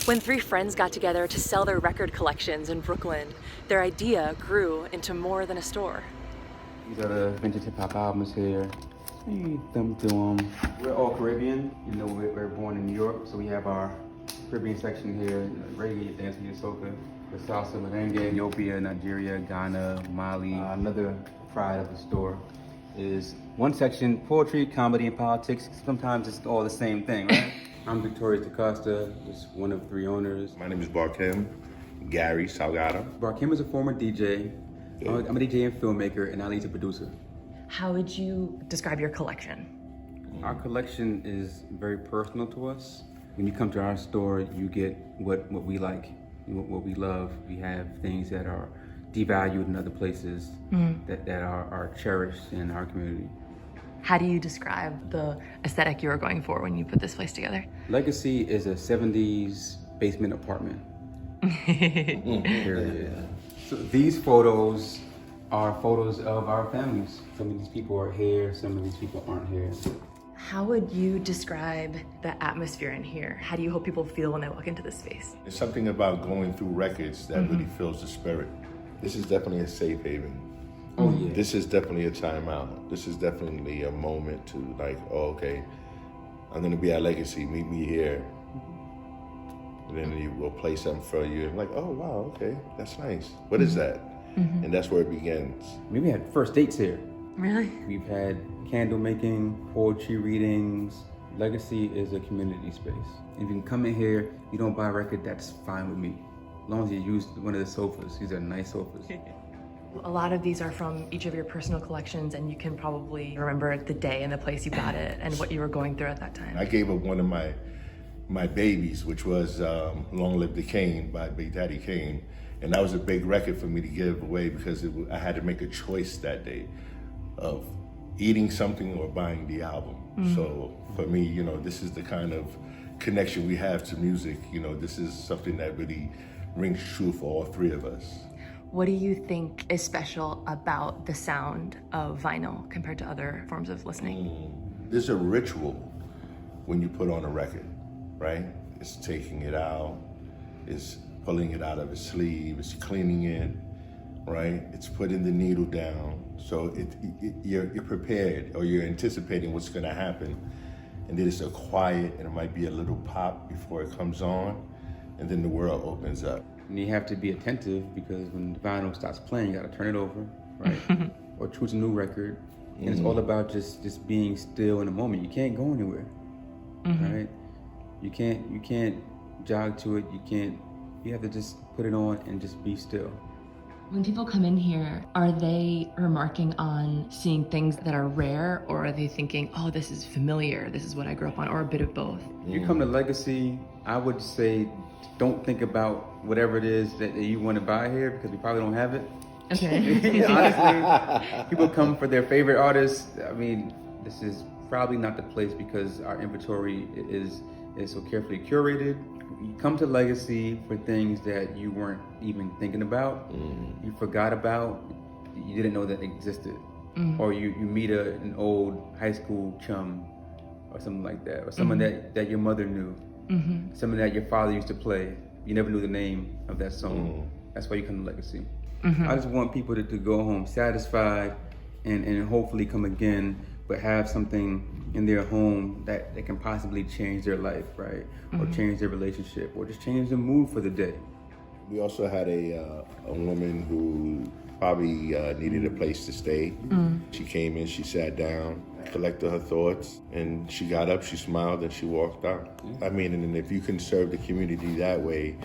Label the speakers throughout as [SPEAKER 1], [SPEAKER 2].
[SPEAKER 1] When three friends got together to sell their record collections in Brooklyn, their idea grew into more than a store.
[SPEAKER 2] These are the vintage hip hop albums here. You thumb through them. We're all Caribbean. You know, we're born in New York, so we have our Caribbean section here. Reggae, dance music, soca, the salsa, merengue, Ethiopia, Nigeria, Ghana, Mali. Another pride of the store is one section, poetry, comedy, and politics. Sometimes it's all the same thing, right? I'm Victorious De Costa, just one of three owners.
[SPEAKER 3] My name is Barkim Gary Salgado.
[SPEAKER 2] Barkim is a former DJ. I'm a DJ and filmmaker, and Ali's a producer.
[SPEAKER 1] How would you describe your collection?
[SPEAKER 2] Our collection is very personal to us. When you come to our store, you get what we like, what we love. We have things that are devalued in other places, that are cherished in our community.
[SPEAKER 1] How do you describe the aesthetic you were going for when you put this place together?
[SPEAKER 2] Legacy is a 70s basement apartment. Period. So these photos are photos of our families. Some of these people are here, some of these people aren't here.
[SPEAKER 1] How would you describe the atmosphere in here? How do you hope people feel when they walk into this space?
[SPEAKER 3] There's something about going through records that really fills the spirit. This is definitely a safe haven.
[SPEAKER 2] Oh yeah.
[SPEAKER 3] This is definitely a timeout. This is definitely a moment to like, oh, okay, I'm gonna be at Legacy, meet me here. And then you will play something for you and like, oh wow, okay, that's nice. What is that? And that's where it begins.
[SPEAKER 2] We had first dates here.
[SPEAKER 1] Really?
[SPEAKER 2] We've had candle making, poetry readings. Legacy is a community space. If you can come in here, you don't buy a record, that's fine with me. As long as you use one of the sofas. These are nice sofas.
[SPEAKER 1] A lot of these are from each of your personal collections, and you can probably remember the day and the place you got it and what you were going through at that time.
[SPEAKER 3] I gave up one of my babies, which was Long Live the Kane by Big Daddy Kane. And that was a big record for me to give away because I had to make a choice that day of eating something or buying the album. So for me, you know, this is the kind of connection we have to music. You know, this is something that really rings true for all three of us.
[SPEAKER 1] What do you think is special about the sound of vinyl compared to other forms of listening?
[SPEAKER 3] There's a ritual when you put on a record, right? It's taking it out, it's pulling it out of its sleeve, it's cleaning it, right? It's putting the needle down. So you're prepared, or you're anticipating what's gonna happen. And then it's a quiet, and it might be a little pop before it comes on, and then the world opens up.
[SPEAKER 2] And you have to be attentive because when the vinyl starts playing, you gotta turn it over, right? Or choose a new record. And it's all about just being still in the moment. You can't go anywhere, right? You can't jog to it, you have to just put it on and just be still.
[SPEAKER 1] When people come in here, are they remarking on seeing things that are rare, or are they thinking, oh, this is familiar, this is what I grew up on, or a bit of both?
[SPEAKER 2] If you come to Legacy, I would say don't think about whatever it is that you want to buy here because we probably don't have it.
[SPEAKER 1] Okay.
[SPEAKER 2] Honestly, people come for their favorite artists. I mean, this is probably not the place because our inventory is so carefully curated. You come to Legacy for things that you weren't even thinking about, you forgot about, you didn't know that existed. Or you meet an old high school chum or something like that, or someone that your mother knew, someone that your father used to play. You never knew the name of that song. That's why you come to Legacy. I just want people to go home satisfied and hopefully come again, but have something in their home that can possibly change their life, right? Or change their relationship, or just change the mood for the day.
[SPEAKER 3] We also had a woman who probably needed a place to stay. She came in, she sat down, collected her thoughts, and she got up, she smiled, and she walked out. I mean, and if you can serve the community that way,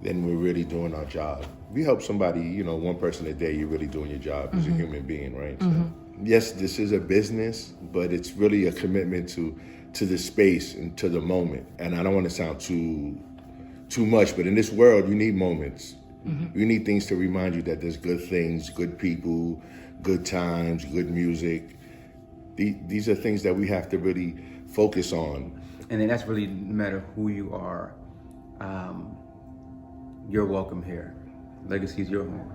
[SPEAKER 3] then we're really doing our job. If you help somebody, you know, one person a day, you're really doing your job as a human being, right? So, yes, this is a business, but it's really a commitment to the space and to the moment. And I don't want to sound too much, but in this world, you need moments. You need things to remind you that there's good things, good people, good times, good music. These are things that we have to really focus on.
[SPEAKER 2] And then that's really, no matter who you are, you're welcome here. Legacy is your home.